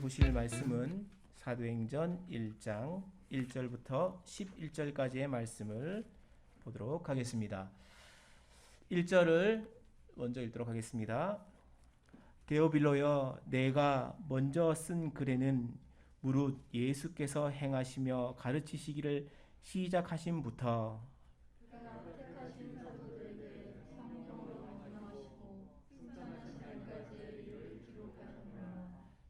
보실 말씀은 사도행전 1장 1절부터 11절까지의 말씀을 보도록 하겠습니다. 1절을 먼저 읽도록 하겠습니다. 데오빌로여, 내가 먼저 쓴 글에는 무릇 예수께서 행하시며 가르치시기를 시작하심부터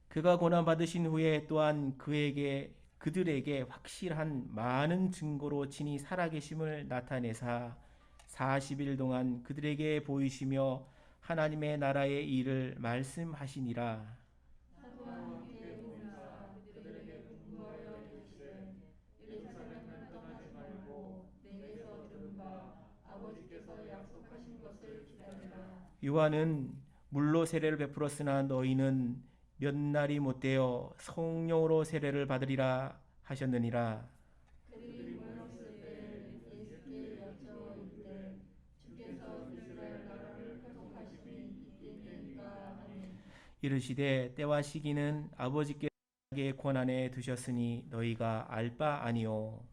그가 고난받으신 후에 또한 그들에게 확실한 많은 증거로 친히 살아계심을 나타내사 40일 동안 그들에게 보이시며 하나님의 나라의 일을 말씀하시니라. 요한은 물로 세례를 베풀었으나 너희는 몇 날이 못되어 성령으로 세례를 받으리라 하셨느니라. 이르시되 때와 시기는 아버지께 권한에 두셨으니 너희가 알 바 아니요.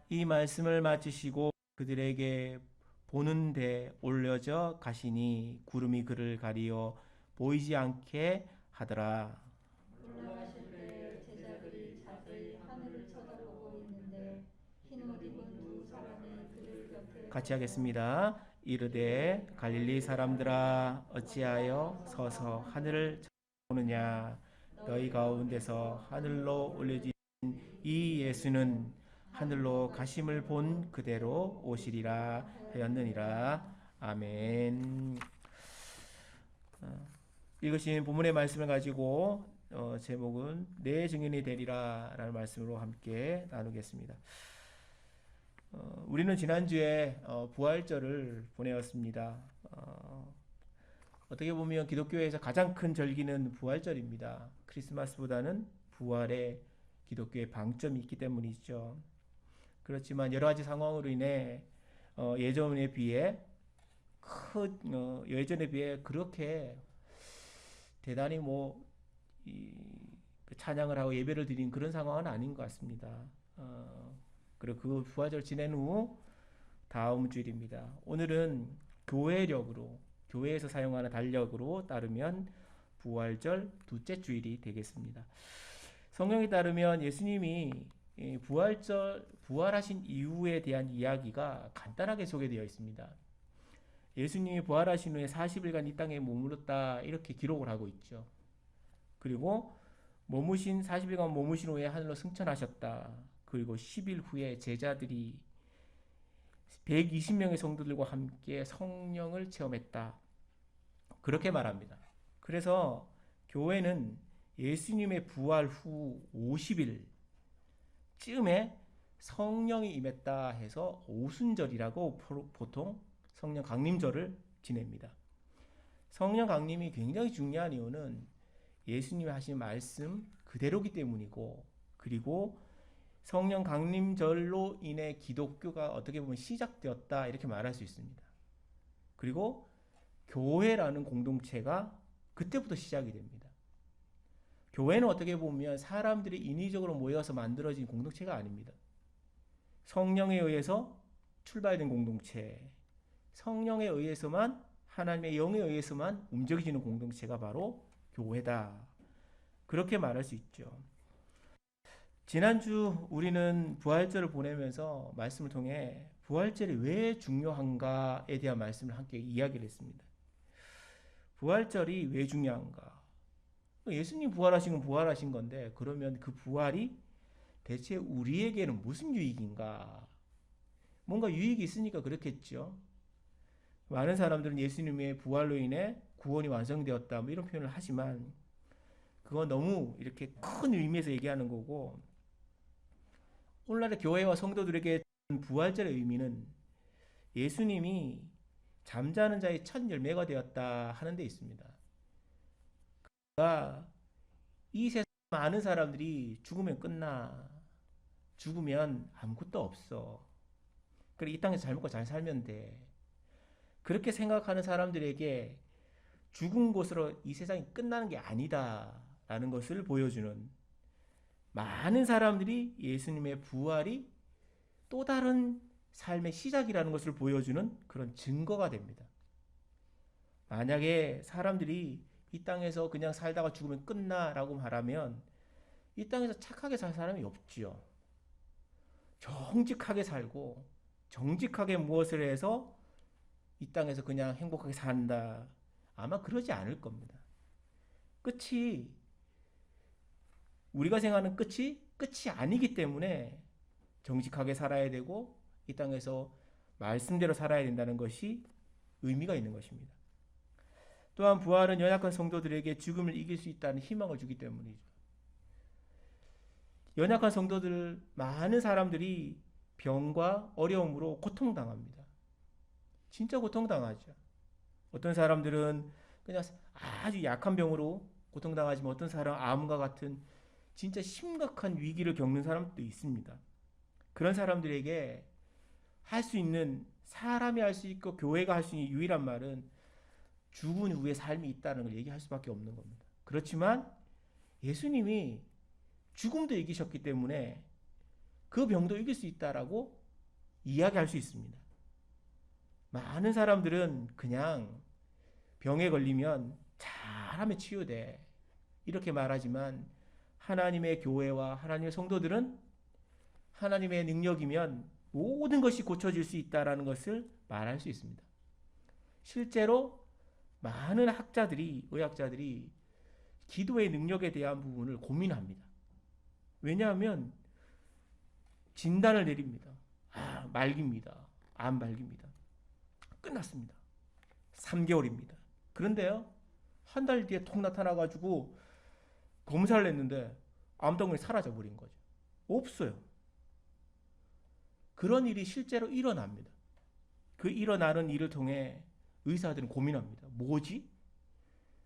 이 말씀을 마치시고 그들에게 보는데 올려져 가시니 구름이 그를 가리어 보이지 않게 하더라. 같이 하겠습니다. 이르되 갈릴리 사람들아 어찌하여 서서 하늘을 쳐다보느냐. 너희 가운데서 하늘로 올려진 이 예수는 하늘로 가심을 본 그대로 오시리라 하였느니라. 아멘. 읽으신 본문의 말씀을 가지고 제목은 내 증인이 되리라 라는 말씀으로 함께 나누겠습니다. 우리는 지난주에 부활절을 보내었습니다. 어떻게 보면 기독교에서 가장 큰 절기는 부활절입니다. 크리스마스보다는 부활에 기독교의 방점이 있기 때문이죠. 그렇지만 여러 가지 상황으로 인해 예전에 비해 그렇게 대단히 찬양을 하고 예배를 드린 그런 상황은 아닌 것 같습니다. 그리고 그 부활절 지낸 후 다음 주일입니다. 오늘은 교회에서 사용하는 달력으로 따르면 부활절 둘째 주일이 되겠습니다. 성경에 따르면 예수님이 부활하신 이유에 대한 이야기가 간단하게 소개되어 있습니다. 예수님이 부활하신 후에 40일간 이 땅에 머물렀다 이렇게 기록을 하고 있죠. 그리고 40일간 머무신 후에 하늘로 승천하셨다. 그리고 10일 후에 제자들이 120명의 성도들과 함께 성령을 체험했다. 그렇게 말합니다. 그래서 교회는 예수님의 부활 후 50일 쯤에 성령이 임했다 해서 오순절이라고 보통 성령 강림절을 지냅니다. 성령 강림이 굉장히 중요한 이유는 예수님이 하신 말씀 그대로기 때문이고, 그리고 성령 강림절로 인해 기독교가 어떻게 보면 시작되었다 이렇게 말할 수 있습니다. 그리고 교회라는 공동체가 그때부터 시작이 됩니다. 교회는 어떻게 보면 사람들이 인위적으로 모여서 만들어진 공동체가 아닙니다. 성령에 의해서 출발된 공동체, 성령에 의해서만, 하나님의 영에 의해서만 움직이는 공동체가 바로 교회다. 그렇게 말할 수 있죠. 지난주 우리는 부활절을 보내면서 말씀을 통해 부활절이 왜 중요한가에 대한 말씀을 함께 이야기를 했습니다. 부활절이 왜 중요한가? 예수님 부활하신 건 부활하신 건데, 그러면 그 부활이 대체 우리에게는 무슨 유익인가? 뭔가 유익이 있으니까 그렇겠죠. 많은 사람들은 예수님의 부활로 인해 구원이 완성되었다 이런 표현을 하지만 그건 너무 이렇게 큰 의미에서 얘기하는 거고, 오늘날의 교회와 성도들에게 부활절의 의미는 예수님이 잠자는 자의 첫 열매가 되었다 하는 데 있습니다. 그가 이 세상 많은 사람들이 죽으면 끝나, 죽으면 아무것도 없어. 그래, 이 땅에서 잘 먹고 잘 살면 돼. 그렇게 생각하는 사람들에게 죽은 곳으로 이 세상이 끝나는 게 아니다라는 것을 보여주는, 많은 사람들이 예수님의 부활이 또 다른 삶의 시작이라는 것을 보여주는 그런 증거가 됩니다. 만약에 사람들이 이 땅에서 그냥 살다가 죽으면 끝나라고 말하면 이 땅에서 착하게 살 사람이 없지요. 정직하게 살고 정직하게 무엇을 해서 이 땅에서 그냥 행복하게 산다. 아마 그러지 않을 겁니다. 끝이, 우리가 생각하는 끝이 아니기 때문에 정직하게 살아야 되고 이 땅에서 말씀대로 살아야 된다는 것이 의미가 있는 것입니다. 또한 부활은 연약한 성도들에게 죽음을 이길 수 있다는 희망을 주기 때문이죠. 연약한 성도들, 많은 사람들이 병과 어려움으로 고통당합니다. 진짜 고통당하죠. 어떤 사람들은 그냥 아주 약한 병으로 고통당하지만 어떤 사람은 암과 같은 진짜 심각한 위기를 겪는 사람도 있습니다. 그런 사람들에게 할 수 있는, 사람이 할 수 있고 교회가 할 수 있는 유일한 말은 죽은 후에 삶이 있다는 걸 얘기할 수밖에 없는 겁니다. 그렇지만 예수님이 죽음도 이기셨기 때문에 그 병도 이길 수 있다라고 이야기할 수 있습니다. 많은 사람들은 그냥 병에 걸리면 잘하면 치유돼 이렇게 말하지만 하나님의 교회와 하나님의 성도들은 하나님의 능력이면 모든 것이 고쳐질 수 있다라는 것을 말할 수 있습니다. 실제로 많은 학자들이, 의학자들이 기도의 능력에 대한 부분을 고민합니다. 왜냐하면 진단을 내립니다. 말깁니다. 암 말깁니다. 끝났습니다. 3개월입니다. 그런데요, 한 달 뒤에 톡 나타나가지고 검사를 했는데 암덩어리 사라져버린 거죠. 없어요. 그런 일이 실제로 일어납니다. 그 일어나는 일을 통해 의사들은 고민합니다. 뭐지?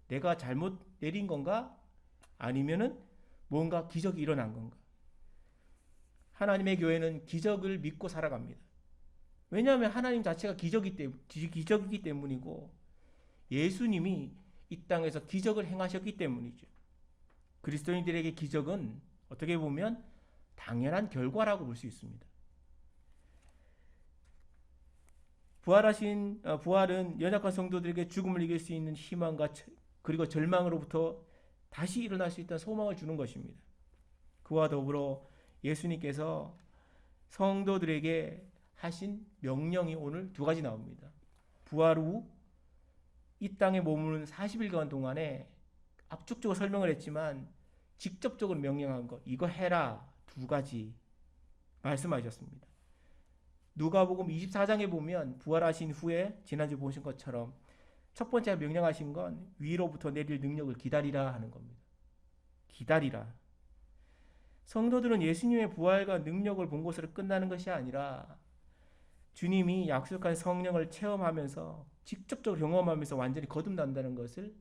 내가 잘못 내린 건가? 아니면은 뭔가 기적이 일어난 건가? 하나님의 교회는 기적을 믿고 살아갑니다. 왜냐하면 하나님 자체가 기적이기 때문이고 예수님이 이 땅에서 기적을 행하셨기 때문이죠. 그리스도인들에게 기적은 어떻게 보면 당연한 결과라고 볼 수 있습니다. 부활은 연약한 성도들에게 죽음을 이길 수 있는 희망과 그리고 절망으로부터 다시 일어날 수 있다는 소망을 주는 것입니다. 그와 더불어 예수님께서 성도들에게 하신 명령이 오늘 두 가지 나옵니다. 부활 후 이 땅에 머무는 40일간 동안에 압축적으로 설명을 했지만 직접적으로 명령한 것, 이거 해라, 두 가지 말씀하셨습니다. 누가복음 24장에 보면 부활하신 후에 지난주 보신 것처럼 첫 번째 명령하신 건 위로부터 내릴 능력을 기다리라 하는 겁니다. 기다리라. 성도들은 예수님의 부활과 능력을 본 것으로 끝나는 것이 아니라 주님이 약속한 성령을 체험하면서 직접적으로 경험하면서 완전히 거듭난다는 것을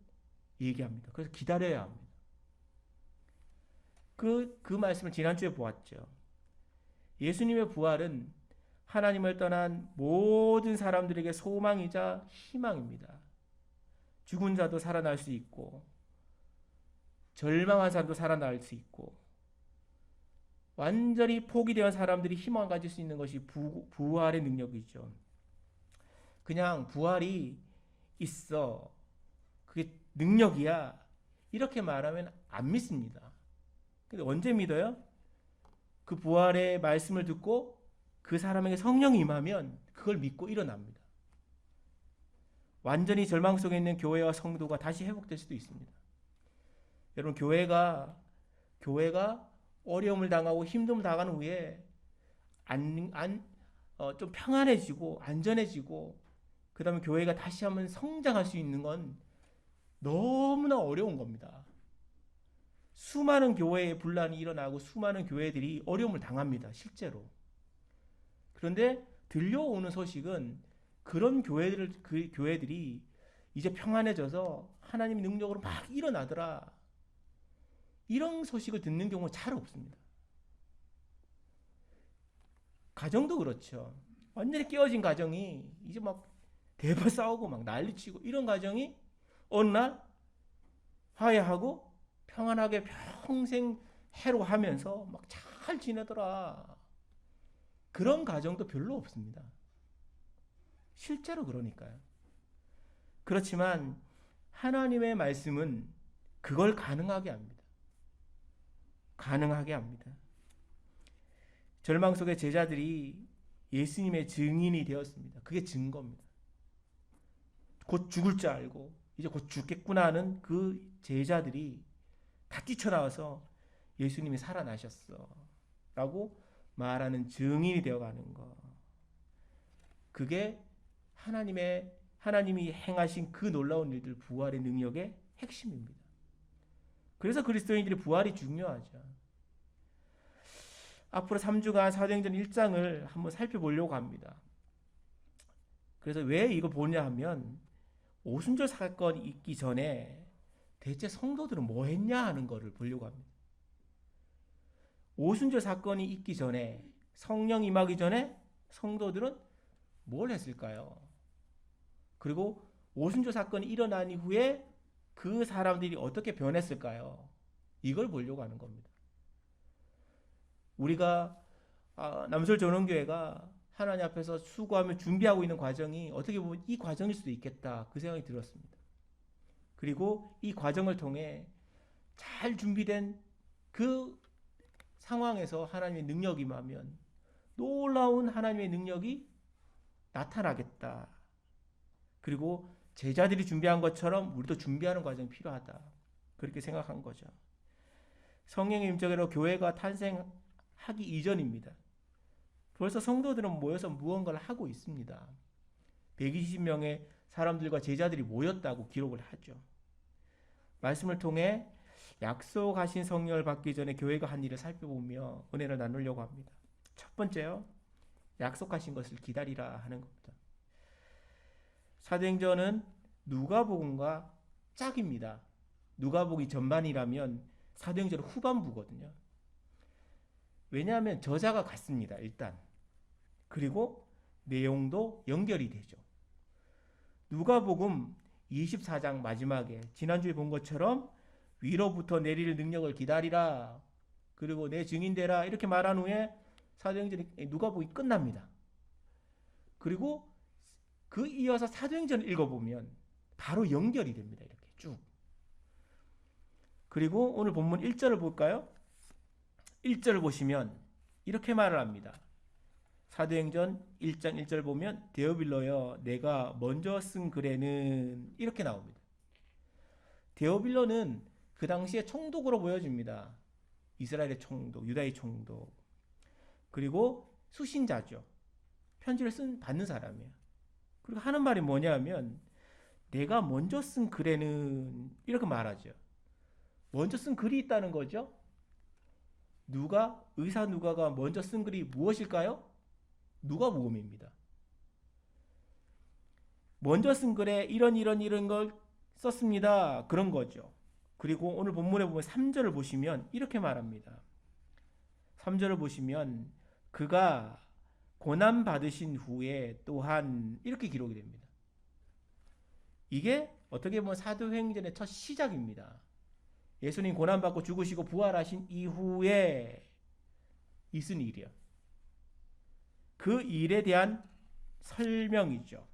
얘기합니다. 그래서 기다려야 합니다. 그 말씀을 지난주에 보았죠. 예수님의 부활은 하나님을 떠난 모든 사람들에게 소망이자 희망입니다. 죽은 자도 살아날 수 있고 절망한 사람도 살아날 수 있고 완전히 포기되어 사람들이 희망을 가질 수 있는 것이 부활의 능력이죠. 그냥 부활이 있어, 그게 능력이야, 이렇게 말하면 안 믿습니다. 근데 언제 믿어요? 그 부활의 말씀을 듣고 그 사람에게 성령이 임하면 그걸 믿고 일어납니다. 완전히 절망 속에 있는 교회와 성도가 다시 회복될 수도 있습니다. 여러분, 교회가 어려움을 당하고 힘듦을 당한 후에 좀 평안해지고 안전해지고 그 다음에 교회가 다시 한번 성장할 수 있는 건 너무나 어려운 겁니다. 수많은 교회에 분란이 일어나고 수많은 교회들이 어려움을 당합니다. 실제로. 그런데 들려오는 소식은 그런 교회들이 이제 평안해져서 하나님의 능력으로 막 일어나더라, 이런 소식을 듣는 경우가 잘 없습니다. 가정도 그렇죠. 완전히 깨어진 가정이 이제 막 대발 싸우고 막 난리치고 이런 가정이 어느 날 화해하고 평안하게 평생 해로하면서 막 잘 지내더라. 그런 가정도 별로 없습니다. 실제로 그러니까요. 그렇지만 하나님의 말씀은 그걸 가능하게 합니다. 가능하게 합니다. 절망 속의 제자들이 예수님의 증인이 되었습니다. 그게 증거입니다. 곧 죽을 줄 알고 이제 곧 죽겠구나 하는 그 제자들이 다 뛰쳐나와서 예수님이 살아나셨어 라고 말하는 증인이 되어가는 것. 그게 하나님이 행하신 그 놀라운 일들, 부활의 능력의 핵심입니다. 그래서 그리스도인들이 부활이 중요하죠. 앞으로 3주간 사도행전 1장을 한번 살펴보려고 합니다. 그래서 왜 이거 보냐 하면 오순절 사건이 있기 전에 대체 성도들은 뭐 했냐 하는 것을 보려고 합니다. 오순절 사건이 있기 전에, 성령 임하기 전에 성도들은 뭘 했을까요? 그리고 오순절 사건이 일어난 이후에 그 사람들이 어떻게 변했을까요? 이걸 보려고 하는 겁니다. 우리가 남설전원교회가 하나님 앞에서 수고하며 준비하고 있는 과정이 어떻게 보면 이 과정일 수도 있겠다, 그 생각이 들었습니다. 그리고 이 과정을 통해 잘 준비된 그 상황에서 하나님의 능력이 임하면 놀라운 하나님의 능력이 나타나겠다. 그리고 제자들이 준비한 것처럼 우리도 준비하는 과정이 필요하다. 그렇게 생각한 거죠. 성령의 임적으로 교회가 탄생하기 이전입니다. 벌써 성도들은 모여서 무언가를 하고 있습니다. 120명의 사람들과 제자들이 모였다고 기록을 하죠. 말씀을 통해 약속하신 성령을 받기 전에 교회가 한 일을 살펴보며 은혜를 나누려고 합니다. 첫 번째요, 약속하신 것을 기다리라 하는 겁니다. 사도행전은 누가복음과 짝입니다. 누가복음이 전반이라면 사도행전은 후반부거든요. 왜냐하면 저자가 같습니다. 일단. 그리고 내용도 연결이 되죠. 누가복음 24장 마지막에 지난주에 본 것처럼 위로부터 내릴 능력을 기다리라, 그리고 내 증인되라, 이렇게 말한 후에 사도행전이 누가복음이 끝납니다. 그리고 그 이어서 사도행전을 읽어보면 바로 연결이 됩니다. 이렇게 쭉. 그리고 오늘 본문 1절을 볼까요? 1절을 보시면 이렇게 말을 합니다. 사도행전 1장 1절 보면 데오빌로여 내가 먼저 쓴 글에는, 이렇게 나옵니다. 데오빌로는 그 당시에 총독으로 보여집니다. 이스라엘의 총독, 유다의 총독. 그리고 수신자죠. 편지를 받는 사람이에요. 그리고 하는 말이 뭐냐면 내가 먼저 쓴 글에는, 이렇게 말하죠. 먼저 쓴 글이 있다는 거죠. 의사 누가가 먼저 쓴 글이 무엇일까요? 누가복음입니다. 먼저 쓴 글에 이런 걸 썼습니다. 그런 거죠. 그리고 오늘 본문에 보면 3절을 보시면 이렇게 말합니다. 3절을 보시면 그가 고난 받으신 후에 또한, 이렇게 기록이 됩니다. 이게 어떻게 보면 사도행전의 첫 시작입니다. 예수님 고난 받고 죽으시고 부활하신 이후에 있은 일이요. 그 일에 대한 설명이죠.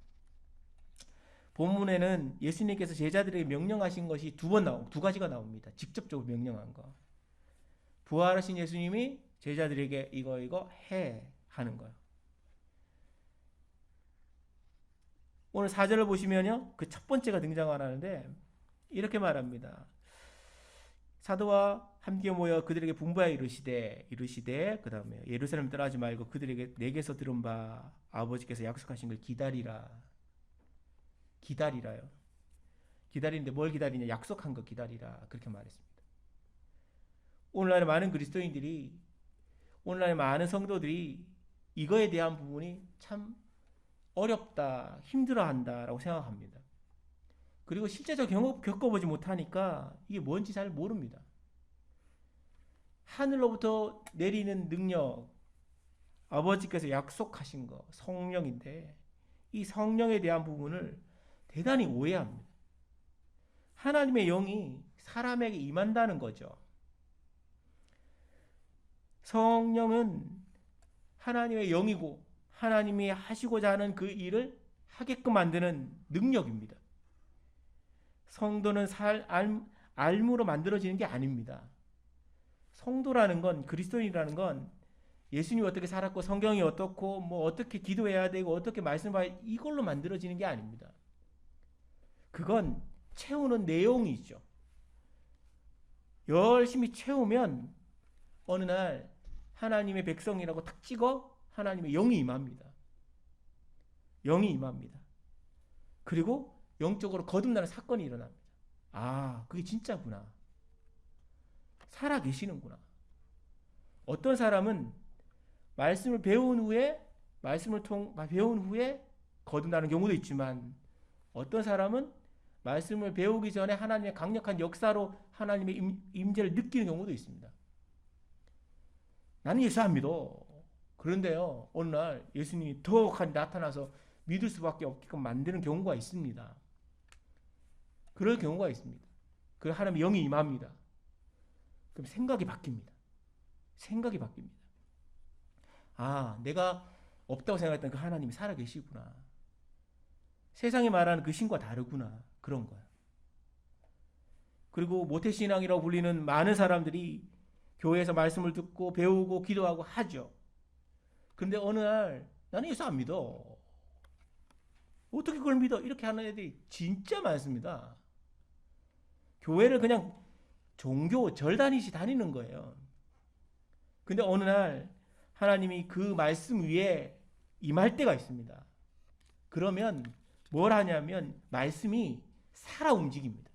본문에는 예수님께서 제자들에게 명령하신 것이 두 가지가 나옵니다. 직접적으로 명령한 거. 부활하신 예수님이 제자들에게 이거 해 하는 거예요. 오늘 4절을 보시면요, 그 첫 번째가 등장하는데 이렇게 말합니다. 사도와 함께 모여 그들에게 분부하여 이르시되 그 다음에 예루살렘 떠나지 말고 그들에게 내게서 들은 바 아버지께서 약속하신 걸 기다리라요. 기다리는데 뭘 기다리냐? 약속한 거 기다리라, 그렇게 말했습니다. 오늘날의 많은 그리스도인들이, 오늘날의 많은 성도들이 이거에 대한 부분이 참 어렵다, 힘들어한다라고 생각합니다. 그리고 실제적으로 겪어보지 못하니까 이게 뭔지 잘 모릅니다. 하늘로부터 내리는 능력, 아버지께서 약속하신 거 성령인데 이 성령에 대한 부분을 대단히 오해합니다. 하나님의 영이 사람에게 임한다는 거죠. 성령은 하나님의 영이고 하나님이 하시고자 하는 그 일을 하게끔 만드는 능력입니다. 성도는 알무로 만들어지는 게 아닙니다. 성도라는 건, 그리스도인이라는 건 예수님이 어떻게 살았고 성경이 어떻고 뭐 어떻게 기도해야 되고 어떻게 말씀을 이걸로 만들어지는 게 아닙니다. 그건 채우는 내용이죠. 열심히 채우면 어느 날 하나님의 백성이라고 탁 찍어 하나님의 영이 임합니다. 영이 임합니다. 그리고 영적으로 거듭나는 사건이 일어납니다. 아, 그게 진짜구나. 살아 계시는구나. 어떤 사람은 말씀을 배운 후에 배운 후에 거듭나는 경우도 있지만 어떤 사람은 말씀을 배우기 전에 하나님의 강력한 역사로 하나님의 임재를 느끼는 경우도 있습니다. 나는 예수 안 믿어. 그런데요, 어느 날 예수님이 더욱하게 나타나서 믿을 수밖에 없게끔 만드는 경우가 있습니다. 그럴 경우가 있습니다. 그 하나님의 영이 임합니다. 그럼 생각이 바뀝니다. 생각이 바뀝니다. 아, 내가 없다고 생각했던 그 하나님이 살아계시구나. 세상이 말하는 그 신과 다르구나. 그런 거야. 그리고 모태신앙이라고 불리는 많은 사람들이 교회에서 말씀을 듣고 배우고 기도하고 하죠. 그런데 어느 날 나는 예수 안 믿어. 어떻게 그걸 믿어? 이렇게 하는 애들이 진짜 많습니다. 교회를 그냥 종교 절단이시 다니는 거예요. 근데 어느 날 하나님이 그 말씀 위에 임할 때가 있습니다. 그러면 뭘 하냐면 말씀이 살아 움직입니다.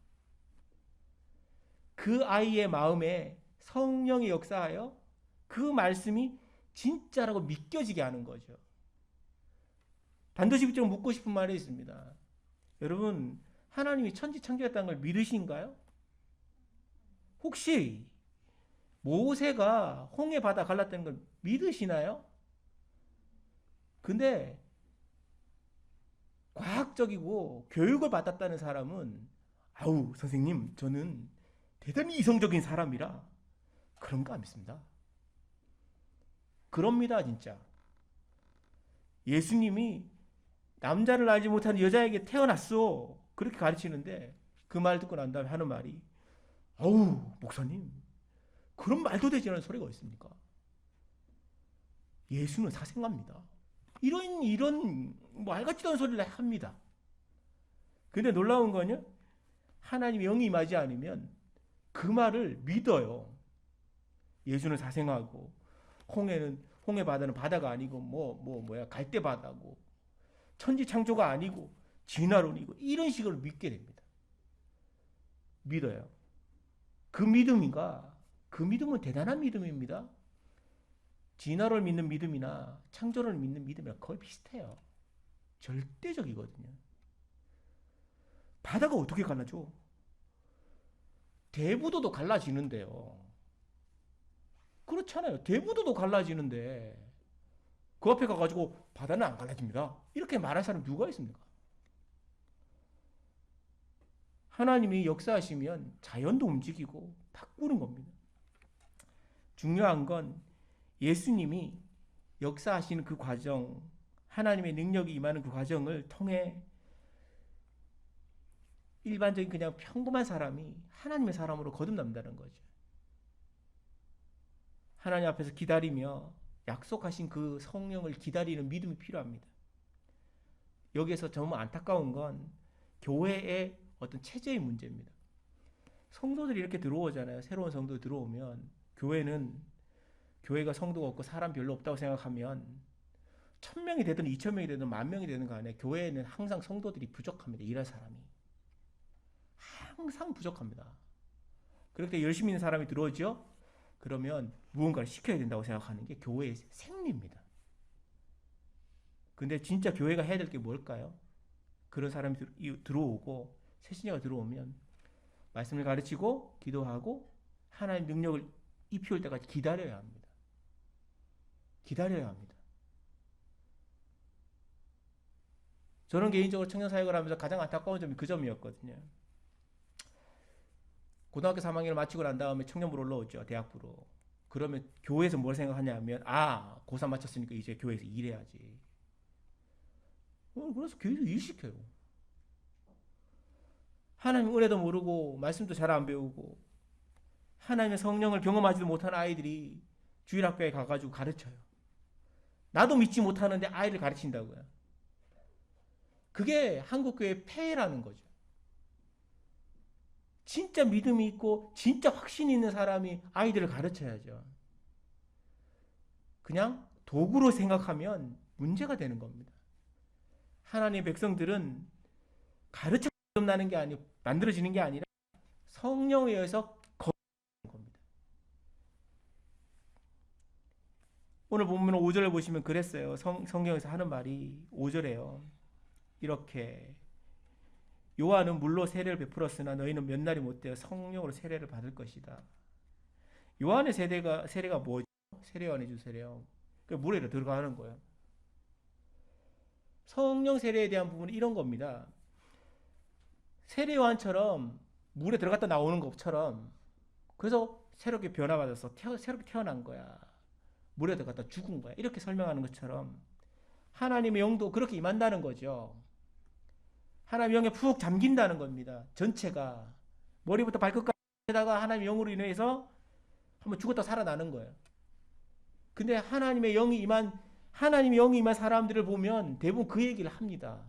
그 아이의 마음에 성령이 역사하여 그 말씀이 진짜라고 믿겨지게 하는 거죠. 반드시 좀 묻고 싶은 말이 있습니다. 여러분, 하나님이 천지창조했다는 걸 믿으신가요? 혹시 모세가 홍해 바다 갈랐다는 걸 믿으시나요? 근데 과학적이고 교육을 받았다는 사람은 아우 선생님 저는 대단히 이성적인 사람이라 그런 거 안 믿습니다. 그럽니다 진짜. 예수님이 남자를 알지 못하는 여자에게 태어났어 그렇게 가르치는데 그 말 듣고 난 다음에 하는 말이 아우 목사님 그런 말도 되지 않은 소리가 있습니까? 예수는 사생아입니다. 이런 말 같지도 않은 소리를 합니다. 근데 놀라운 거는 하나님의 영이 임하지 않으면 그 말을 믿어요. 예수는 사생아고 홍해 바다는 바다가 아니고 갈대 바다고 천지 창조가 아니고 진화론이고 이런 식으로 믿게 됩니다. 믿어요. 그 믿음은 대단한 믿음입니다. 진화를 믿는 믿음이나 창조를 믿는 믿음이랑 거의 비슷해요. 절대적이거든요. 바다가 어떻게 갈라져? 대부도도 갈라지는데요. 그렇잖아요. 대부도도 갈라지는데 그 앞에 가가지고 바다는 안 갈라집니다. 이렇게 말할 사람 누가 있습니까? 하나님이 역사하시면 자연도 움직이고 바꾸는 겁니다. 중요한 건 예수님이 역사하시는 그 과정, 하나님의 능력이 임하는 그 과정을 통해 일반적인 그냥 평범한 사람이 하나님의 사람으로 거듭난다는 거죠. 하나님 앞에서 기다리며 약속하신 그 성령을 기다리는 믿음이 필요합니다. 여기에서 정말 안타까운 건 교회의 어떤 체제의 문제입니다. 성도들이 이렇게 들어오잖아요. 새로운 성도 들어오면 교회가 성도가 없고 사람 별로 없다고 생각하면 1000명이 되든 2000명이 되든 10,000명이 되든 간에 교회에는 항상 성도들이 부족합니다. 일할 사람이. 항상 부족합니다. 그렇게 열심히 있는 사람이 들어오죠? 그러면 무언가를 시켜야 된다고 생각하는 게 교회의 생리입니다. 근데 진짜 교회가 해야 될 게 뭘까요? 그런 사람이 들어오고 새신자가 들어오면 말씀을 가르치고 기도하고 하나님의 능력을 입혀올 때까지 기다려야 합니다. 기다려야 합니다. 저는 개인적으로 청년 사역을 하면서 가장 안타까운 점이 그 점이었거든요. 고등학교 3학년을 마치고 난 다음에 청년부로 올라오죠. 대학부로. 그러면 교회에서 뭘 생각하냐면 고3 마쳤으니까 이제 교회에서 일해야지. 그래서 교회에서 일 시켜요. 하나님 은혜도 모르고 말씀도 잘 안 배우고 하나님의 성령을 경험하지도 못한 아이들이 주일학교에 가가지고 가르쳐요. 나도 믿지 못하는데 아이를 가르친다고요. 그게 한국교회의 폐해라는 거죠. 진짜 믿음이 있고 진짜 확신이 있는 사람이 아이들을 가르쳐야죠. 그냥 도구로 생각하면 문제가 되는 겁니다. 하나님의 백성들은 가르쳐 나는 게 아니고 만들어지는 게 아니라 성령에 의해서 거듭나는 겁니다. 오늘 본문 5절을 보시면 그랬어요. 성경에서 하는 말이 5절에요. 이렇게 요한은 물로 세례를 베풀었으나 너희는 몇 날이 못되어 성령으로 세례를 받을 것이다. 요한의 세례가 뭐죠? 세례요한의 주 세례요. 그 물에 들어가는 거예요. 성령 세례에 대한 부분은 이런 겁니다. 세례요한처럼 물에 들어갔다 나오는 것처럼 그래서 새롭게 변화받아서 새롭게 태어난 거야. 물에 들어갔다 죽은 거야. 이렇게 설명하는 것처럼 하나님의 영도 그렇게 임한다는 거죠. 하나님의 영에 푹 잠긴다는 겁니다. 전체가 머리부터 발끝까지다가 하나님의 영으로 인해서 한번 죽었다 살아나는 거예요. 근데 하나님의 영이 임한 사람들을 보면 대부분 그 얘기를 합니다.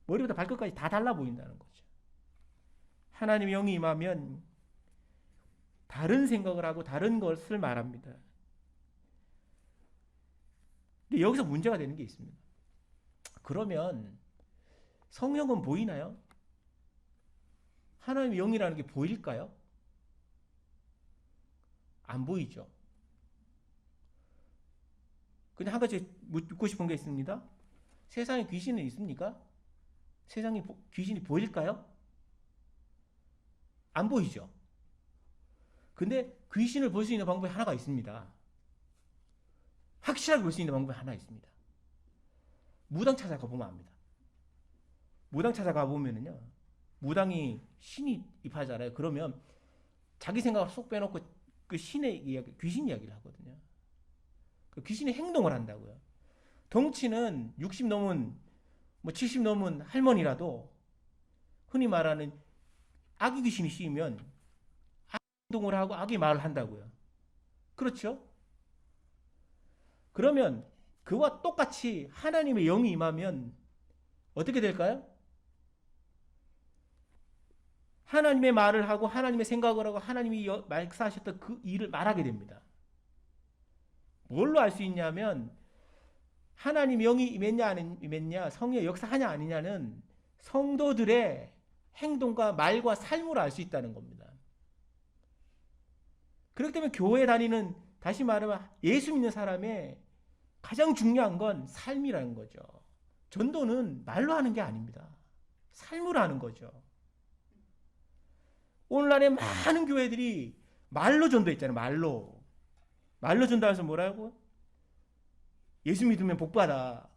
머리부터 발끝까지 다 달라 보인다는 거죠. 하나님의 영이 임하면 다른 생각을 하고 다른 것을 말합니다. 근데 여기서 문제가 되는 게 있습니다. 그러면 성령은 보이나요? 하나님의 영이라는 게 보일까요? 안 보이죠. 근데 한 가지 묻고 싶은 게 있습니다. 세상에 귀신은 있습니까? 세상에 귀신이 보일까요? 안 보이죠. 근데 귀신을 볼 수 있는 방법이 하나가 있습니다. 확실하게 볼 수 있는 방법이 하나 있습니다. 무당 찾아가 보면 압니다. 무당 찾아가 보면은요, 무당이 신이 입하잖아요. 그러면 자기 생각을 쏙 빼놓고 그 신의 이야기, 귀신 이야기를 하거든요. 그 귀신의 행동을 한다고요. 덩치는 60 넘은, 70 넘은 할머니라도 흔히 말하는 아기 귀신이 씌우면 아기 행동을 하고 아기 말을 한다고요. 그렇죠? 그러면 그와 똑같이 하나님의 영이 임하면 어떻게 될까요? 하나님의 말을 하고 하나님의 생각을 하고 하나님이 말씀하셨던 그 일을 말하게 됩니다. 뭘로 알 수 있냐면 하나님의 영이 임했냐 안 임했냐, 성령의 역사하냐 아니냐는 성도들의 행동과 말과 삶으로 알 수 있다는 겁니다. 그렇기 때문에 교회 다니는, 다시 말하면 예수 믿는 사람의 가장 중요한 건 삶이라는 거죠. 전도는 말로 하는 게 아닙니다. 삶으로 하는 거죠. 오늘날에 많은 교회들이 말로 전도했잖아요. 말로 전도해서 뭐라고? 예수 믿으면 복 받아.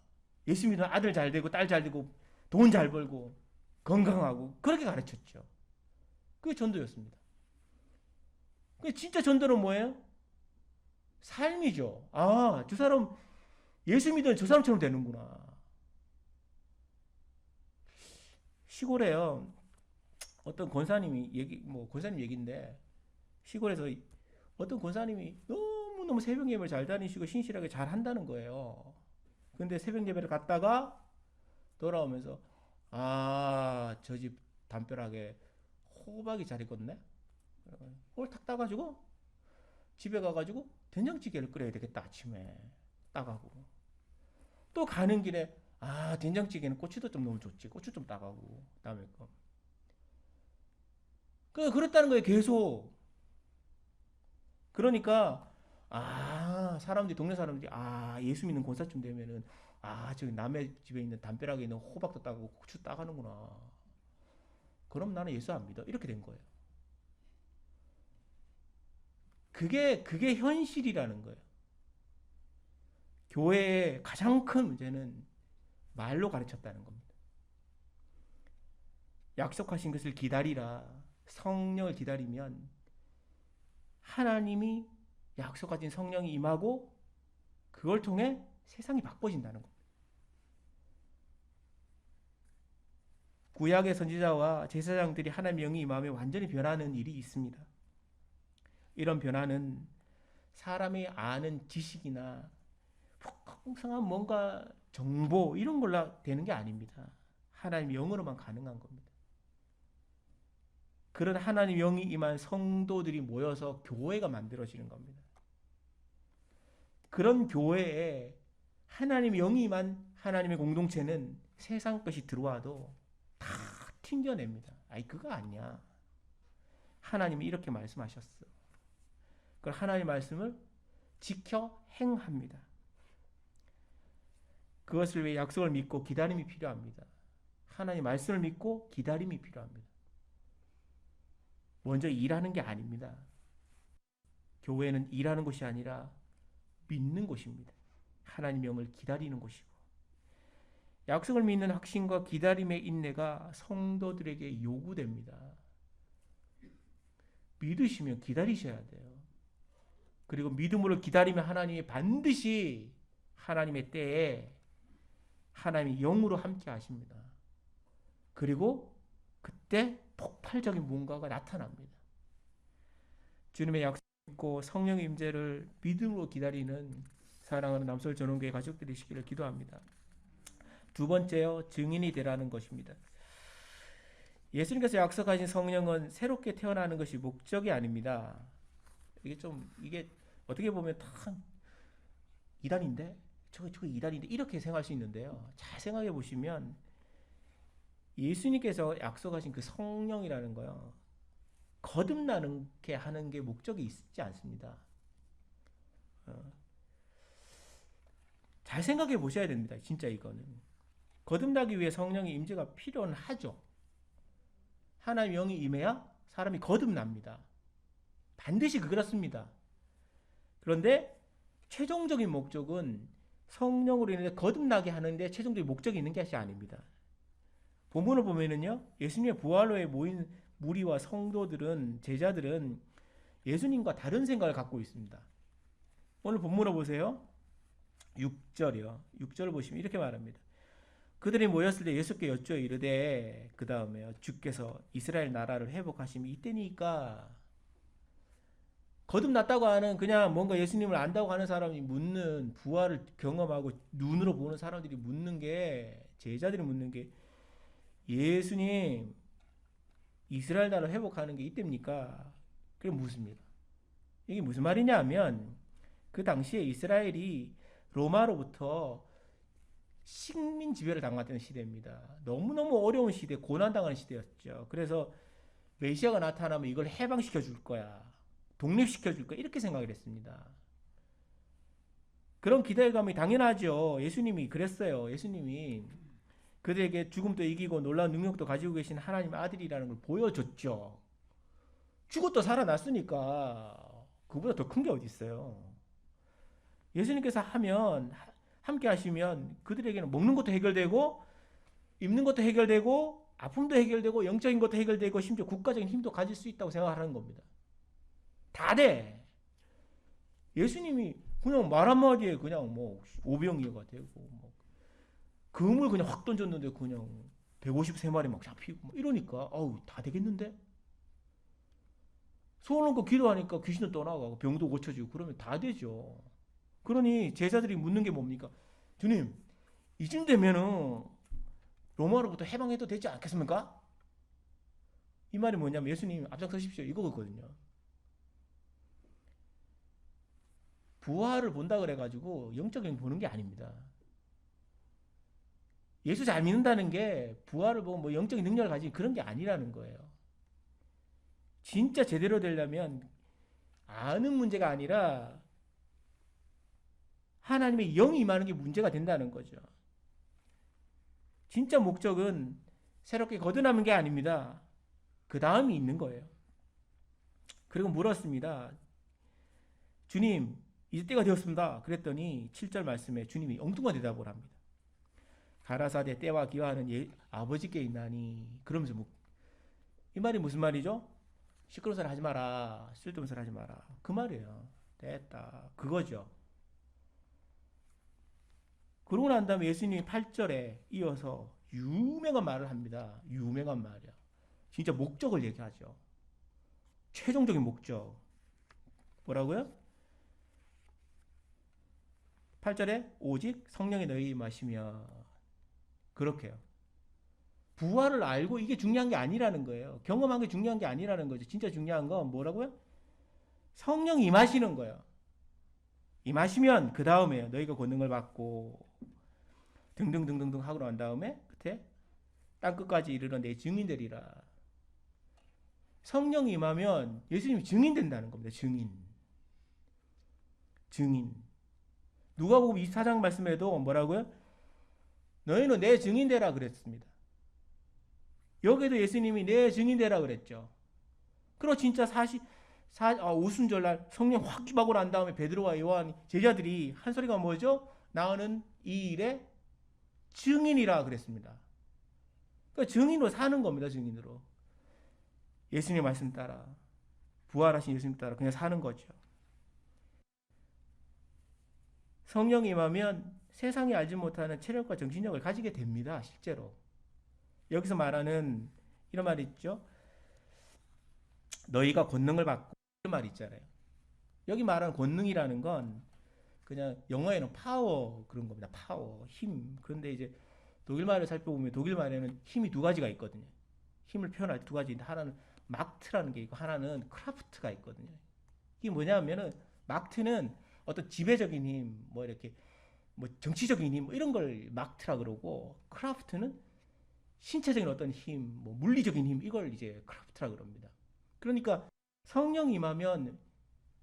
예수 믿으면 아들 잘 되고 딸 잘 되고 돈 잘 벌고 건강하고 그렇게 가르쳤죠. 그게 전도였습니다. 진짜 전도는 뭐예요? 삶이죠. 저 사람 예수 믿으면 저 사람처럼 되는구나. 시골에요. 어떤 권사님이 권사님 얘기인데, 시골에서 어떤 권사님이 너무너무 새벽 예배를 잘 다니시고 신실하게 잘 한다는 거예요. 근데 새벽 예배를 갔다가 돌아오면서 저 집 담벼락에 호박이 잘 익었네? 홀딱 따가지고 집에 가가지고 된장찌개를 끓여야 되겠다. 아침에 따가고 또 가는 길에 된장찌개는 고추도 좀 넣으면 좋지. 고추 좀 따가고 다음에 거. 그랬다는 거예요. 계속. 그러니까 사람들이, 동네 사람들이 예수 믿는 권사쯤 되면은 저기 남의 집에 있는 담벼락에 있는 호박도 따고 고추 따가는구나. 그럼 나는 예수 안 믿어. 이렇게 된 거예요. 그게 현실이라는 거예요. 교회의 가장 큰 문제는 말로 가르쳤다는 겁니다. 약속하신 것을 기다리라. 성령을 기다리면 하나님이 약속하신 성령이 임하고 그걸 통해 세상이 바꿔진다는 겁니다. 구약의 선지자와 제사장들이 하나님의 영이 임하며 완전히 변하는 일이 있습니다. 이런 변화는 사람이 아는 지식이나 풍성한 뭔가 정보 이런 걸로 되는 게 아닙니다. 하나님의 영으로만 가능한 겁니다. 그런 하나님 영이 임한 성도들이 모여서 교회가 만들어지는 겁니다. 그런 교회에 하나님 영이 임한 하나님의 공동체는 세상 것이 들어와도 다 튕겨냅니다. 아이 그거 아니야. 하나님이 이렇게 말씀하셨어. 그걸 하나님의 말씀을 지켜 행합니다. 그것을 위해 약속을 믿고 기다림이 필요합니다. 하나님의 말씀을 믿고 기다림이 필요합니다. 먼저 일하는 게 아닙니다. 교회는 일하는 곳이 아니라 믿는 곳입니다. 하나님 영을 기다리는 곳이고 약속을 믿는 확신과 기다림의 인내가 성도들에게 요구됩니다. 믿으시면 기다리셔야 돼요. 그리고 믿음으로 기다리면 하나님이 반드시 하나님의 때에 하나님이 영으로 함께 하십니다. 그리고 그때 폭발적인 뭔가가 나타납니다. 주님의 약속 믿고 성령의 임재를 믿음으로 기다리는 사랑하는 남서울 전원교회 가족들이 되시기를 기도합니다. 두 번째요, 증인이 되라는 것입니다. 예수님께서 약속하신 성령은 새롭게 태어나는 것이 목적이 아닙니다. 이게 어떻게 보면 다 이단인데 저거 이단인데 이렇게 생각할 수 있는데요. 잘 생각해 보시면 예수님께서 약속하신 그 성령이라는 거요. 거듭나게 하는 게 목적이 있지 않습니다. 잘 생각해 보셔야 됩니다. 진짜 이거는. 거듭나기 위해 성령의 임재가 필요는 하죠. 하나님의 영이 임해야 사람이 거듭납니다. 반드시 그렇습니다. 그런데 최종적인 목적은 성령으로 인해 거듭나게 하는데 최종적인 목적이 있는 것이 아닙니다. 본문을 보면은요, 예수님의 부활로에 모인 무리와 성도들은, 제자들은 예수님과 다른 생각을 갖고 있습니다. 오늘 본문을 보세요. 6절이요. 6절을 보시면 이렇게 말합니다. 그들이 모였을 때 예수께 여쭈어 이르되, 그 다음에 주께서 이스라엘 나라를 회복하심이 이때니까. 거듭났다고 하는 그냥 뭔가 예수님을 안다고 하는 사람이 묻는, 부활을 경험하고 눈으로 보는 사람들이 묻는 게, 제자들이 묻는 게, 예수님 이스라엘 나라를 회복하는 게 이때입니까? 그게 묻습니다. 이게 무슨 말이냐 하면 그 당시에 이스라엘이 로마로부터 식민 지배를 당했던 시대입니다. 너무너무 어려운 시대, 고난당하는 시대였죠. 그래서 메시아가 나타나면 이걸 해방시켜 줄 거야. 독립시켜 줄 거야. 이렇게 생각을 했습니다. 그런 기대감이 당연하죠. 예수님이 그랬어요. 예수님이 그들에게 죽음도 이기고 놀라운 능력도 가지고 계신 하나님의 아들이라는 걸 보여줬죠. 죽었다 살아났으니까 그보다 더 큰 게 어디 있어요. 예수님께서 함께 하시면 그들에게는 먹는 것도 해결되고 입는 것도 해결되고 아픔도 해결되고 영적인 것도 해결되고 심지어 국가적인 힘도 가질 수 있다고 생각하는 겁니다. 다 돼. 예수님이 그냥 말 한마디에 그냥 뭐 오병이어가 되고 뭐 금을 그냥 확 던졌는데 그냥 153마리 막 잡히고 막 이러니까 아우 다 되겠는데? 소원 얹고 기도하니까 귀신도 떠나가고 병도 고쳐지고 그러면 다 되죠. 그러니 제자들이 묻는 게 뭡니까? 주님 이쯤 되면은 로마로부터 해방해도 되지 않겠습니까? 이 말이 뭐냐면 예수님 앞장서십시오 이거거든요. 부활을 본다 그래가지고 영적인 보는 게 아닙니다. 예수 잘 믿는다는 게 부활을 보고 뭐 영적인 능력을 가진 그런 게 아니라는 거예요. 진짜 제대로 되려면 아는 문제가 아니라 하나님의 영이 임하는 게 문제가 된다는 거죠. 진짜 목적은 새롭게 거듭나는 게 아닙니다. 그 다음이 있는 거예요. 그리고 물었습니다. 주님, 이제 때가 되었습니다. 그랬더니 7절 말씀에 주님이 엉뚱한 대답을 합니다. 가라사대 때와 기화하는 아버지께 있나니. 그러면서 이 말이 무슨 말이죠? 시끄러운 소리 하지 마라. 쓸데없는 소리 하지 마라. 그 말이에요. 됐다. 그거죠. 그러고 난 다음에 예수님이 8절에 이어서 유명한 말을 합니다. 유명한 말이야. 진짜 목적을 얘기하죠. 최종적인 목적. 뭐라고요? 8절에 오직 성령이 너희 마시며 그렇게요. 부활을 알고 이게 중요한 게 아니라는 거예요. 경험한 게 중요한 게 아니라는 거죠. 진짜 중요한 건 뭐라고요? 성령이 임하시는 거예요. 임하시면 그 다음에 너희가 권능을 받고 등등등등등 하고 난 다음에 끝에 땅끝까지 이르러 내 증인되리라. 성령이 임하면 예수님이 증인된다는 겁니다. 증인. 누가복음 24장 말씀에도 뭐라고요? 너희는 내 증인되라 그랬습니다. 여기도 예수님이 내 증인되라 그랬죠. 그리고 진짜 오순절날 성령 확 임하고 난 다음에 베드로와 요한 제자들이 한 소리가 뭐죠? 나는 이 일에 증인이라 그랬습니다. 그러니까 증인으로 사는 겁니다. 증인으로. 예수님 말씀 따라 부활하신 예수님 따라 그냥 사는 거죠. 성령이 임하면 세상이 알지 못하는 체력과 정신력을 가지게 됩니다. 실제로. 여기서 말하는 이런 말이 있죠. 너희가 권능을 받고 이런 말이 있잖아요. 여기 말하는 권능이라는 건 그냥 영어에는 파워 그런 겁니다. 파워, 힘. 그런데 이제 독일 말을 살펴보면 독일 말에는 힘이 두 가지가 있거든요. 힘을 표현할 두 가지인데 하나는 막트라는 게 있고 하나는 크라프트가 있거든요. 이게 뭐냐면은 막트는 어떤 지배적인 힘, 뭐 이렇게 뭐 정치적인 힘, 뭐 이런 걸 막트라 그러고 크라프트는 신체적인 어떤 힘, 뭐 물리적인 힘 이걸 이제 크라프트라 그럽니다. 그러니까 성령이 임하면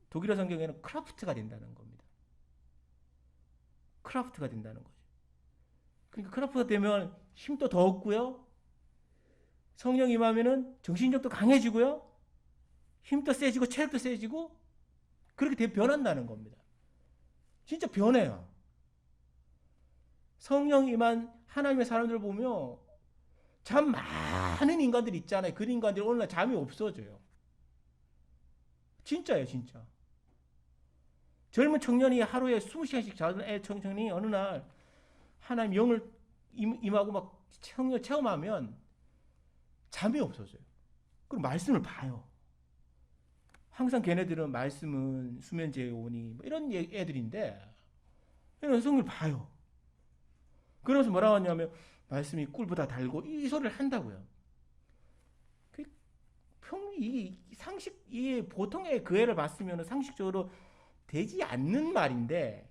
독일어 성경에는 크라프트가 된다는 겁니다. 크라프트가 된다는 거죠. 그러니까 크라프트가 되면 힘도 더 얻고요. 성령이 임하면은 정신력도 강해지고요. 힘도 세지고 체력도 세지고 그렇게 변한다는 겁니다. 진짜 변해요. 성령이 임한 하나님의 사람들을 보면 참 많은 인간들이 있잖아요. 그 인간들이 어느 날 잠이 없어져요. 진짜예요, 진짜. 젊은 청년이 하루에 20시간씩 자는 청년이 어느 날 하나님 영을 임하고 막 청년 체험하면 잠이 없어져요. 그럼 말씀을 봐요. 항상 걔네들은 말씀은 수면제에 오니 뭐 이런 애들인데 이런 성경을 봐요. 그러면서 뭐라고 하냐면 말씀이 꿀보다 달고 이 소리를 한다고요. 이 상식 이 보통의 그 애를 봤으면 상식적으로 되지 않는 말인데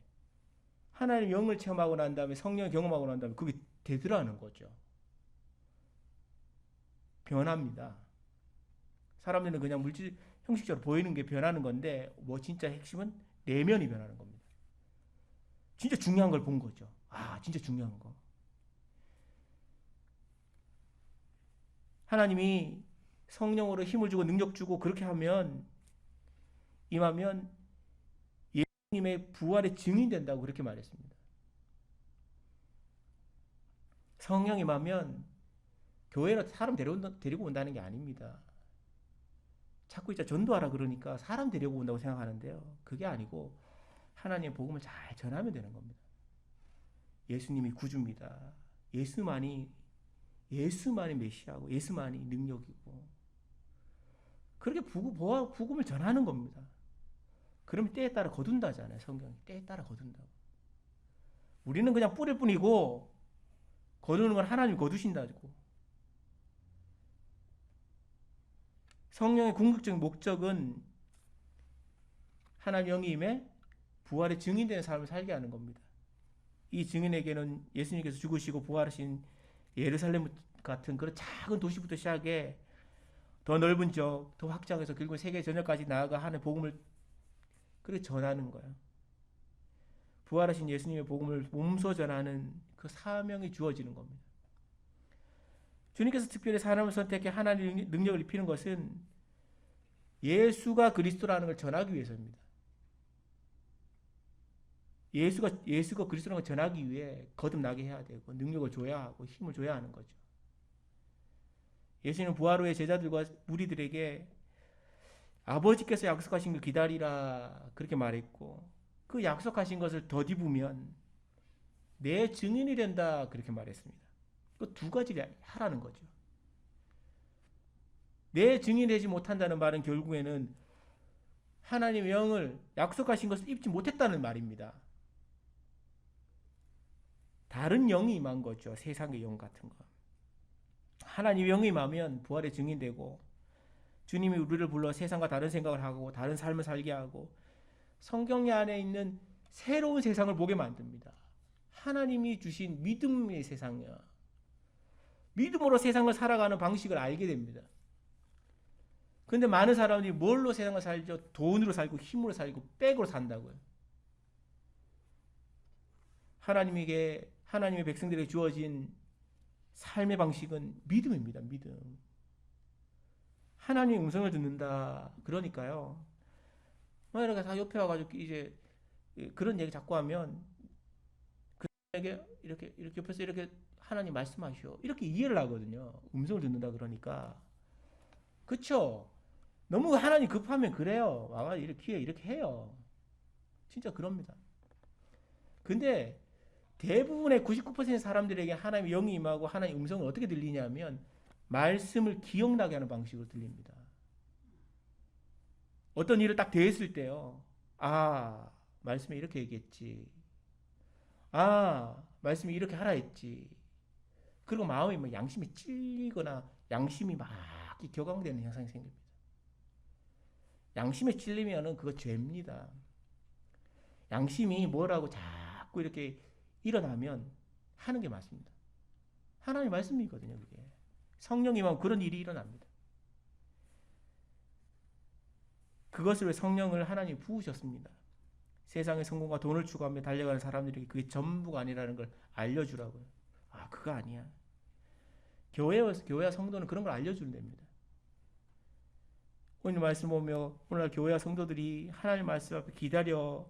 하나님 영을 체험하고 난 다음에 성령을 경험하고 난 다음에 그게 되더라는 거죠. 변합니다. 사람들은 그냥 물질 형식적으로 보이는 게 변하는 건데 뭐 진짜 핵심은 내면이 변하는 겁니다. 진짜 중요한 걸 본 거죠. 아, 진짜 중요한 거. 하나님이 성령으로 힘을 주고 능력 주고 그렇게 하면 임하면 예수님의 부활의 증인 된다고 그렇게 말했습니다. 성령 임하면 교회로 사람 데리고 온다는 게 아닙니다. 자꾸 이제 전도하라 그러니까 사람 데리고 온다고 생각하는데요. 그게 아니고 하나님의 복음을 잘 전하면 되는 겁니다. 예수님이 구주입니다. 예수만이 메시아고 예수만이 능력이고 그렇게 복음을 전하는 겁니다. 그러면 때에 따라 거둔다잖아요. 성경이 때에 따라 거둔다고. 우리는 그냥 뿌릴 뿐이고 거두는 건 하나님이 거두신다고. 성령의 궁극적인 목적은 하나님 영이 임해 부활의 증인되는 삶을 살게 하는 겁니다. 이 증인에게는 예수님께서 죽으시고 부활하신 예루살렘 같은 그런 작은 도시부터 시작해 더 넓은 지역, 더 확장해서 결국 세계 전역까지 나아가 하는 복음을 그렇게 전하는 거예요. 부활하신 예수님의 복음을 몸소 전하는 그 사명이 주어지는 겁니다. 주님께서 특별히 사람을 선택해 하나님의 능력을 입히는 것은 예수가 그리스도라는 걸 전하기 위해서입니다. 예수가 그리스도라는 걸 전하기 위해 거듭나게 해야 되고 능력을 줘야 하고 힘을 줘야 하는 거죠. 예수님은 부활 후에 제자들과 무리들에게 아버지께서 약속하신 걸 기다리라 그렇게 말했고 그 약속하신 것을 더디으면 내 증인이 된다 그렇게 말했습니다. 그 두 가지를 하라는 거죠. 내 증인이 되지 못한다는 말은 결국에는 하나님의 영을 약속하신 것을 입지 못했다는 말입니다. 다른 영이 임한 거죠. 세상의 영 같은 거. 하나님의 영이 임하면 부활의 증인되고 주님이 우리를 불러 세상과 다른 생각을 하고 다른 삶을 살게 하고 성경 안에 있는 새로운 세상을 보게 만듭니다. 하나님이 주신 믿음의 세상이야. 믿음으로 세상을 살아가는 방식을 알게 됩니다. 근데 많은 사람들이 뭘로 세상을 살죠? 돈으로 살고 힘으로 살고 백으로 산다고요. 하나님의 백성들에게 주어진 삶의 방식은 믿음입니다. 믿음. 하나님의 음성을 듣는다. 그러니까요. 이렇게 다 옆에 와가지고 이제 그런 얘기 자꾸 하면 그에게 이렇게 옆에서 이렇게 하나님 말씀하시오. 이렇게 이해를 하거든요. 음성을 듣는다 그러니까. 그쵸? 너무 하나님 급하면 그래요. 와가 이렇게 해요. 진짜 그럽니다. 근데 대부분의 99%의 사람들에게 하나님의 영이 임하고 하나님의 음성을 어떻게 들리냐면 말씀을 기억나게 하는 방식으로 들립니다. 어떤 일을 딱 대했을 때요. 아, 말씀에 이렇게 얘기했지. 아, 말씀이 이렇게 하라 했지. 그리고 마음이 막 양심이 찔리거나 양심이 막 격앙되는 현상이 생깁니다. 양심에 찔리면은 그거 죄입니다. 양심이 뭐라고 자꾸 이렇게 일어나면 하는 게 맞습니다. 하나님의 말씀이거든요, 그게. 성령이면 그런 일이 일어납니다. 그것을 왜 성령을 하나님이 부으셨습니다. 세상의 성공과 돈을 추구하며 달려가는 사람들에게 그게 전부가 아니라는 걸 알려주라고요. 아, 그거 아니야. 교회와 성도는 그런 걸 알려주면 됩니다. 오늘 말씀 보며 오늘날 교회와 성도들이 하나님 말씀 앞에 기다려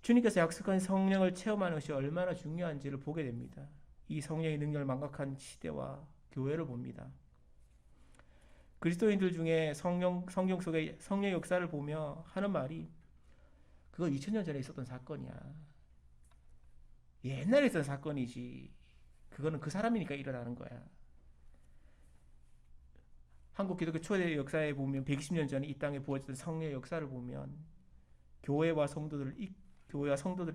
주님께서 약속한 성령을 체험하는 것이 얼마나 중요한지를 보게 됩니다. 이 성령의 능력을 망각한 시대와 교회를 봅니다. 그리스도인들 중에 성경 속의 성령 역사를 보며 하는 말이 그거 2000년 전에 있었던 사건이야. 옛날에 있었던 사건이지. 그거는 그 사람이니까 일어나는 거야. 한국 기독교 초대 역사에 보면 120년 전에 이 땅에 부어졌던 성령의 역사를 보면 교회와 성도들을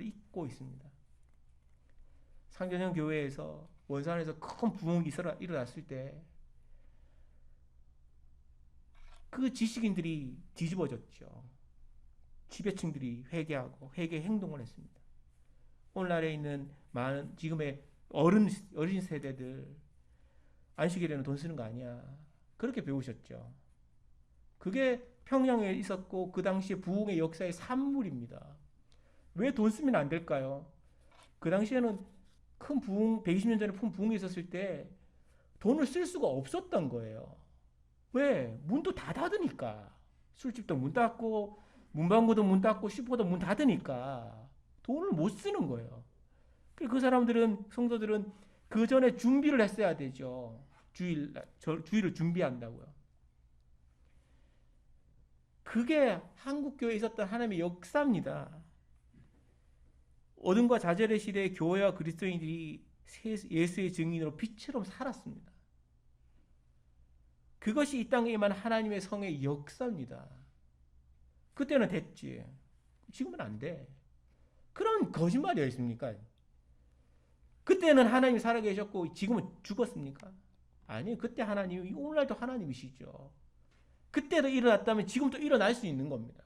잇고 있습니다. 상전형 교회에서 원산에서 큰 부흥이 일어났을 때 그 지식인들이 뒤집어졌죠. 지배층들이 회개하고 회개 행동을 했습니다. 오늘날에 있는 많은 지금의 어린 세대들 안식일에는 돈 쓰는 거 아니야. 그렇게 배우셨죠. 그게 평양에 있었고 그 당시에 부흥의 역사의 산물입니다. 왜 돈 쓰면 안 될까요? 그 당시에는 큰 부흥, 120년 전에 큰 부흥이 있었을 때 돈을 쓸 수가 없었던 거예요. 왜? 문도 다 닫으니까. 술집도 문 닫고 문방구도 문 닫고 슈퍼도 문 닫으니까 돈을 못 쓰는 거예요. 그 사람들은 성도들은 그 전에 준비를 했어야 되죠. 주일을 준비한다고요. 그게 한국교회에 있었던 하나님의 역사입니다. 어둠과 좌절의 시대에 교회와 그리스도인들이 예수의 증인으로 빛처럼 살았습니다. 그것이 이 땅에 임한 하나님의 성의 역사입니다. 그때는 됐지. 지금은 안 돼. 그런 거짓말이었습니까? 그때는 하나님이 살아계셨고 지금은 죽었습니까? 아니요. 그때 하나님이 오늘날도 하나님이시죠. 그때도 일어났다면 지금도 일어날 수 있는 겁니다.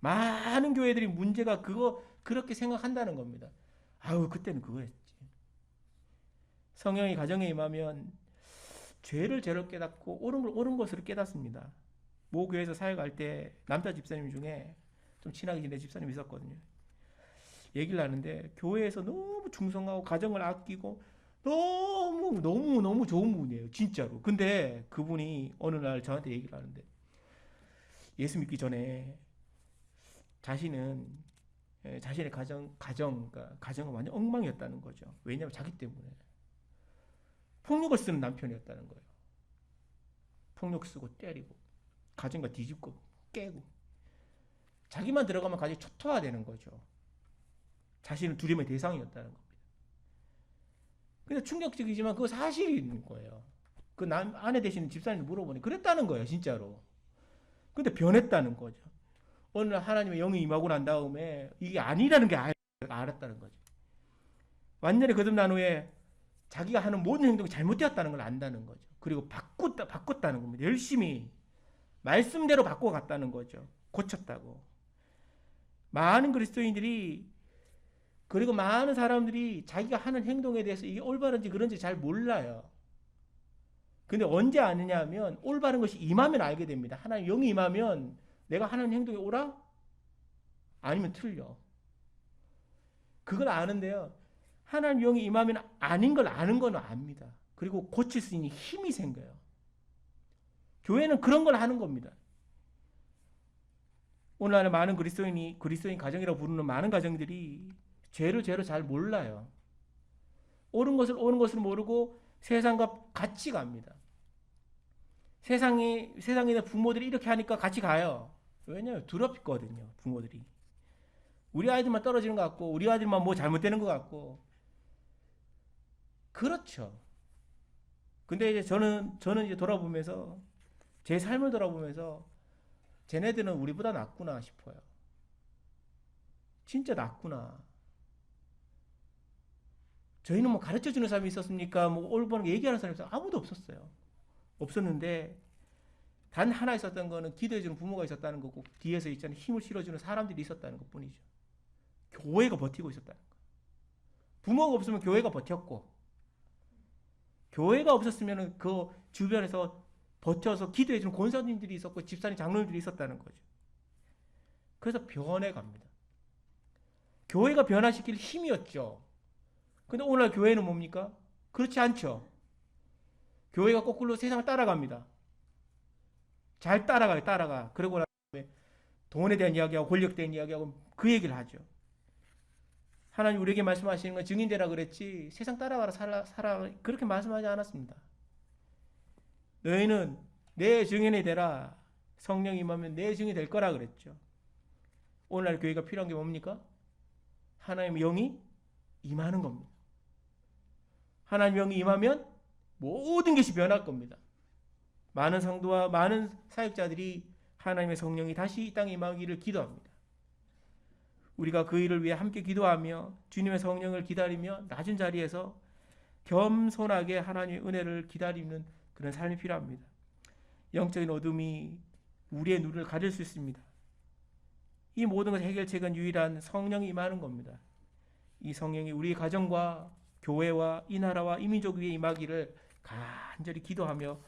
많은 교회들이 문제가 그렇게 생각한다는 겁니다. 아우 그때는 그거였지. 성령이 가정에 임하면 죄를 죄로 깨닫고 옳은 걸 옳은 것으로 깨닫습니다. 모 교회에서 사역할 때 남자 집사님 중에 좀 친하게 지낸 집사님이 있었거든요. 얘기를 하는데 교회에서 너무 충성하고 가정을 아끼고 너무 좋은 분이에요. 진짜로. 근데 그분이 어느 날 저한테 얘기를 하는데 예수 믿기 전에 자신은 자신의 그러니까 가정은 완전 엉망이었다는 거죠. 왜냐하면 자기 때문에 폭력을 쓰는 남편이었다는 거예요. 폭력 쓰고 때리고 가정과 뒤집고 깨고 자기만 들어가면 가정이 초토화되는 거죠. 자신은 두려움의 대상이었다는 겁니다. 근데 충격적이지만 그거 사실인 거예요. 그 아내 되시는 집사님이 물어보니 그랬다는 거예요, 진짜로. 근데 변했다는 거죠. 어느 날 하나님의 영이 임하고 난 다음에 이게 아니라는 게 알았다는 거죠. 완전히 거듭난 후에 자기가 하는 모든 행동이 잘못되었다는 걸 안다는 거죠. 그리고 바꿨다는 겁니다. 열심히 말씀대로 바꿔갔다는 거죠. 고쳤다고. 많은 그리스도인들이 그리고 많은 사람들이 자기가 하는 행동에 대해서 이게 올바른지 그런지 잘 몰라요. 근데 언제 아느냐 하면 올바른 것이 임하면 알게 됩니다. 하나님 영이 임하면 내가 하는 행동이 옳아? 아니면 틀려. 그걸 아는데요. 하나님 영이 임하면 아닌 걸 아는 건 압니다. 그리고 고칠 수 있는 힘이 생겨요. 교회는 그런 걸 하는 겁니다. 오늘날 많은 그리스도인 가정이라고 부르는 많은 가정들이 죄를 잘 몰라요. 옳은 것을 모르고 세상과 같이 갑니다. 세상에 있는 부모들이 이렇게 하니까 같이 가요. 왜냐하면 두렵거든요, 부모들이. 우리 아이들만 떨어지는 것 같고, 우리 아이들만 뭐 잘못되는 것 같고. 그렇죠. 근데 이제 저는 이제 돌아보면서, 제 삶을 돌아보면서, 쟤네들은 우리보다 낫구나 싶어요. 진짜 낫구나. 저희는 뭐 가르쳐 주는 사람이 있었습니까? 뭐 올바른 얘기하는 사람이 아무도 없었어요. 없었는데 단 하나 있었던 거는 기도해 주는 부모가 있었다는 거고 뒤에서 있잖아요. 힘을 실어주는 사람들이 있었다는 것 뿐이죠. 교회가 버티고 있었다는 거. 부모가 없으면 교회가 버텼고 교회가 없었으면 그 주변에서 버텨서 기도해 주는 권사님들이 있었고 집사님 장로님들이 있었다는 거죠. 그래서 변해갑니다. 교회가 변화시킬 힘이었죠. 근데 오늘날 교회는 뭡니까? 그렇지 않죠. 교회가 거꾸로 세상을 따라갑니다. 잘 따라가. 그러고 나면 돈에 대한 이야기하고 권력에 대한 이야기하고 그 얘기를 하죠. 하나님 우리에게 말씀하시는 건 증인되라 그랬지 세상 따라가라 살아 그렇게 말씀하지 않았습니다. 너희는 내 증인이 되라. 성령이 임하면 내 증인이 될 거라 그랬죠. 오늘날 교회가 필요한 게 뭡니까? 하나님의 영이 임하는 겁니다. 하나님의 영이 임하면 모든 것이 변할 겁니다. 많은 성도와 많은 사역자들이 하나님의 성령이 다시 이 땅에 임하기를 기도합니다. 우리가 그 일을 위해 함께 기도하며 주님의 성령을 기다리며 낮은 자리에서 겸손하게 하나님의 은혜를 기다리는 그런 삶이 필요합니다. 영적인 어둠이 우리의 눈을 가릴 수 있습니다. 이 모든 것의 해결책은 유일한 성령이 임하는 겁니다. 이 성령이 우리 가정과 교회와 이 나라와 이 민족 위에 임하기를 간절히 기도하며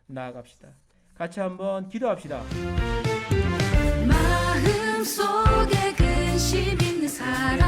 나아갑시다. 같이 한번 기도합시다. 마음속에 근심 있는 사람